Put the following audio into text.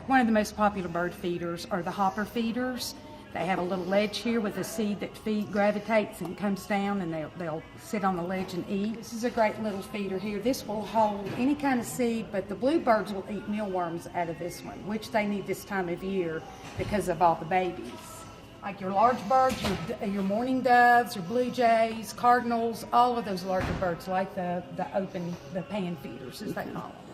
One of the most popular bird feeders are the hopper feeders. They have a little ledge here with a seed that gravitates and comes down, and they'll sit on the ledge and eat. This is a great little feeder here. This will hold any kind of seed, but the bluebirds will eat mealworms out of this one, which they need this time of year because of all the babies. Like your large birds, your mourning doves, your blue jays, cardinals, all of those larger birds like the pan feeders, as they call them.